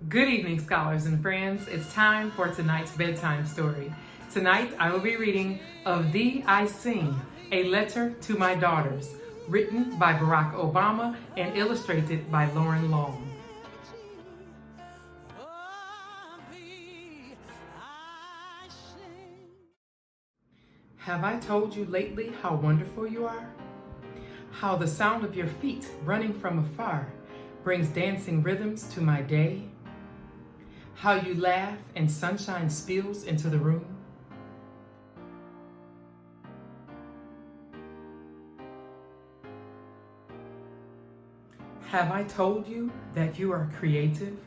Good evening, scholars and friends. It's time for tonight's bedtime story. Tonight, I will be reading Of Thee I Sing, A Letter to My Daughters, written by Barack Obama and illustrated by Lauren Long. Have I told you lately how wonderful you are? How the sound of your feet running from afar brings dancing rhythms to my day? How you laugh and sunshine spills into the room? Have I told you that you are creative?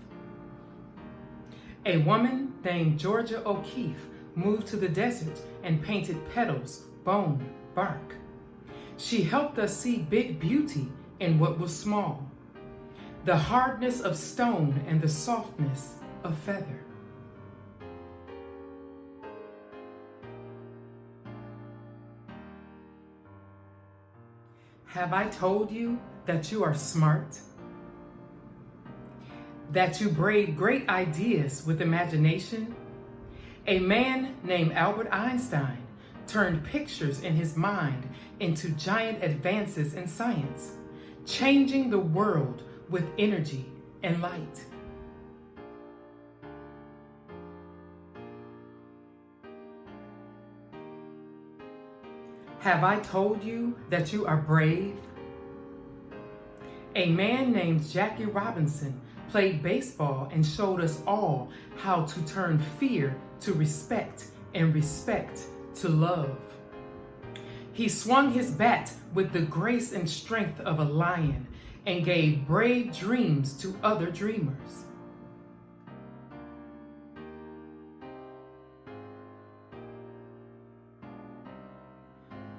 A woman named Georgia O'Keeffe moved to the desert and painted petals, bone, bark. She helped us see big beauty in what was small, the hardness of stone and the softness of feather. Have I told you that you are smart? That you braid great ideas with imagination? A man named Albert Einstein turned pictures in his mind into giant advances in science, changing the world with energy and light. Have I told you that you are brave? A man named Jackie Robinson played baseball and showed us all how to turn fear to respect and respect to love. He swung his bat with the grace and strength of a lion and gave brave dreams to other dreamers.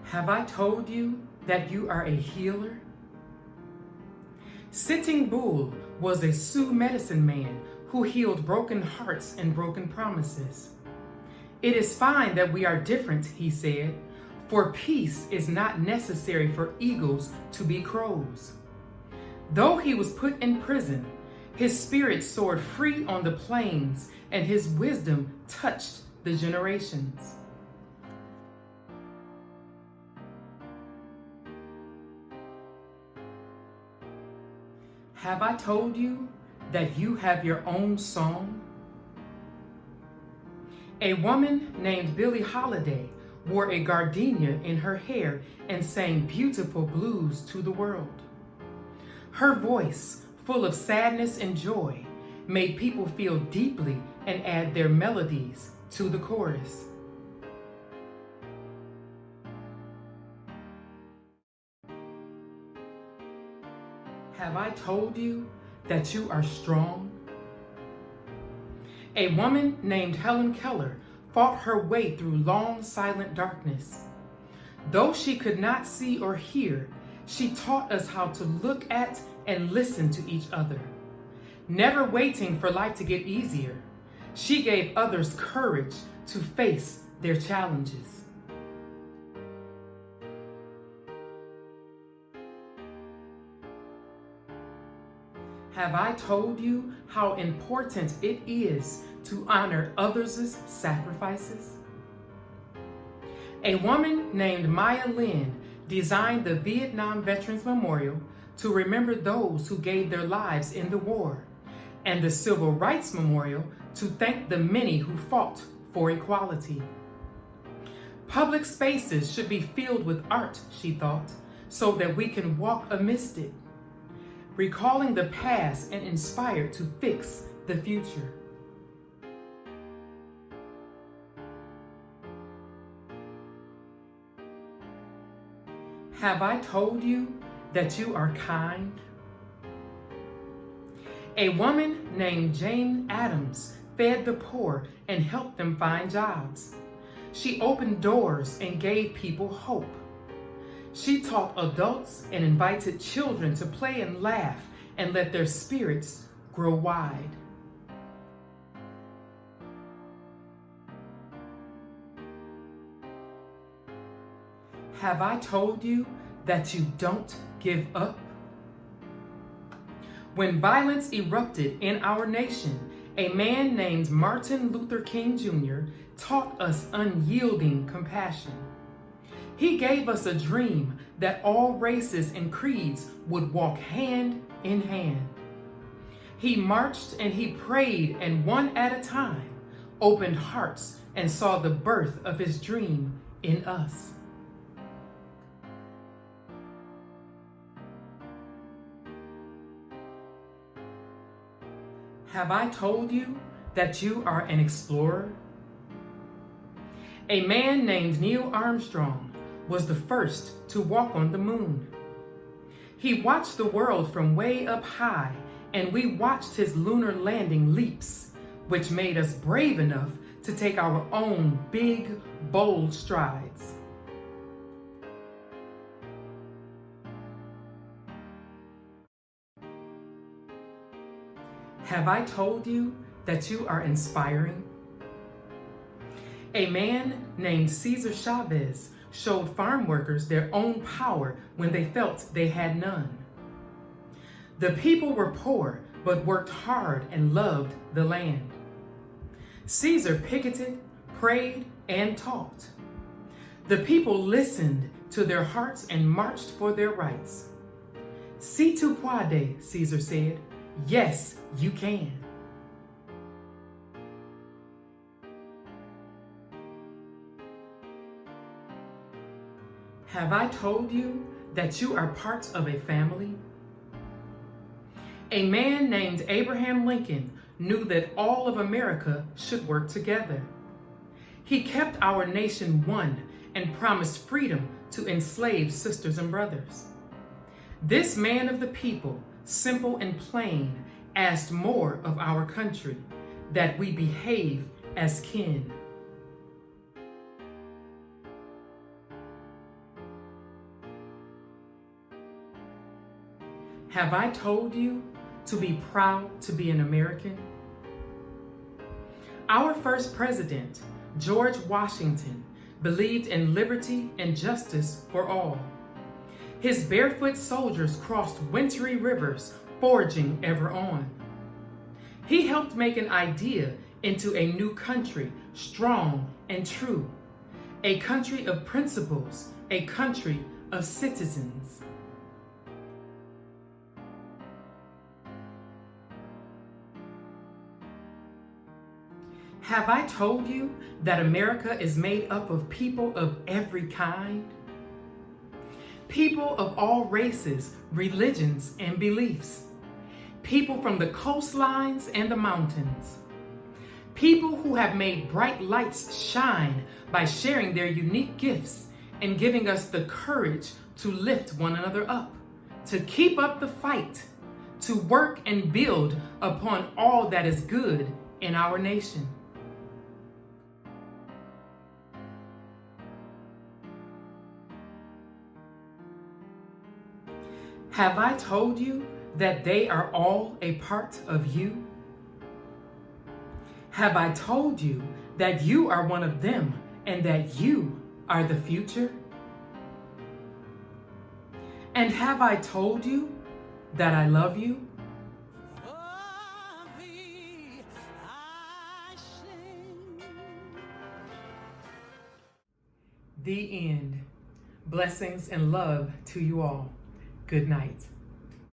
Have I told you that you are a healer? Sitting Bull was a Sioux medicine man who healed broken hearts and broken promises. It is fine that we are different, he said, for peace is not necessary for eagles to be crows. Though he was put in prison, his spirit soared free on the plains and his wisdom touched the generations. Have I told you that you have your own song? A woman named Billie Holiday wore a gardenia in her hair and sang beautiful blues to the world. Her voice, full of sadness and joy, made people feel deeply and add their melodies to the chorus. Have I told you that you are strong? A woman named Helen Keller fought her way through long, silent darkness. Though she could not see or hear, she taught us how to look at and listen to each other. Never waiting for life to get easier, she gave others courage to face their challenges. Have I told you how important it is to honor others' sacrifices? A woman named Maya Lin designed the Vietnam Veterans Memorial to remember those who gave their lives in the war, and the Civil Rights Memorial to thank the many who fought for equality. Public spaces should be filled with art, she thought, so that we can walk amidst it, recalling the past and inspired to fix the future. Have I told you that you are kind? A woman named Jane Addams fed the poor and helped them find jobs. She opened doors and gave people hope. She taught adults and invited children to play and laugh and let their spirits grow wide. Have I told you that you don't give up? When violence erupted in our nation, a man named Martin Luther King Jr. taught us unyielding compassion. He gave us a dream that all races and creeds would walk hand in hand. He marched and he prayed, and one at a time opened hearts and saw the birth of his dream in us. Have I told you that you are an explorer? A man named Neil Armstrong was the first to walk on the moon. He watched the world from way up high, and we watched his lunar landing leaps, which made us brave enough to take our own big, bold strides. Have I told you that you are inspiring? A man named Cesar Chavez showed farm workers their own power when they felt they had none. The people were poor, but worked hard and loved the land. Caesar picketed, prayed, and taught. The people listened to their hearts and marched for their rights. Si tu puedes, Caesar said. Yes, you can. Have I told you that you are part of a family? A man named Abraham Lincoln knew that all of America should work together. He kept our nation one and promised freedom to enslaved sisters and brothers. This man of the people, simple and plain, asked more of our country, that we behave as kin. Have I told you to be proud to be an American? Our first president, George Washington, believed in liberty and justice for all. His barefoot soldiers crossed wintry rivers, forging ever on. He helped make an idea into a new country, strong and true, a country of principles, a country of citizens. Have I told you that America is made up of people of every kind? People of all races, religions, and beliefs. People from the coastlines and the mountains. People who have made bright lights shine by sharing their unique gifts and giving us the courage to lift one another up, to keep up the fight, to work and build upon all that is good in our nation. Have I told you that they are all a part of you? Have I told you that you are one of them and that you are the future? And have I told you that I love you? The end. Blessings and love to you all. Good night.